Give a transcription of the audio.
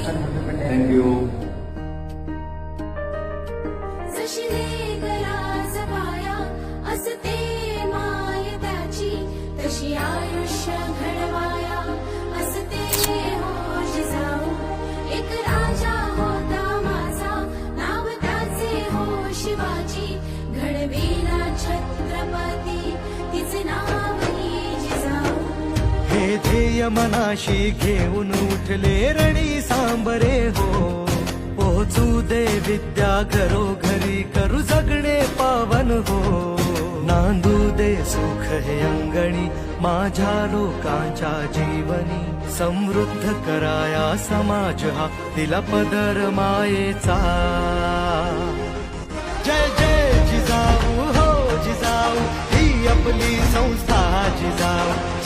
Thank you. जशी लेकरास पाया असते माय त्याची, तशी आयुष्य घडवाया असते हो जिजाऊ. एक राजा होता माझा, नाव त्याचे हो शिवाजी. घडविला छत्रपती, तिचे नावही जिजाऊ. हे ध्येय मनाशी घेऊन उठले रणी सांबरे हो. पोहोचू दे विद्या घरोघरी, करू जगणे पावन हो. नांदू दे सुख हे अंगणी, माझ्या लोकांच्या जीवनी. समृद्ध कराया समाज हा, दिला पदर मायेचा. जय जय जिजाऊ हो जिजाऊ, ही आपली संस्था जिजाऊ.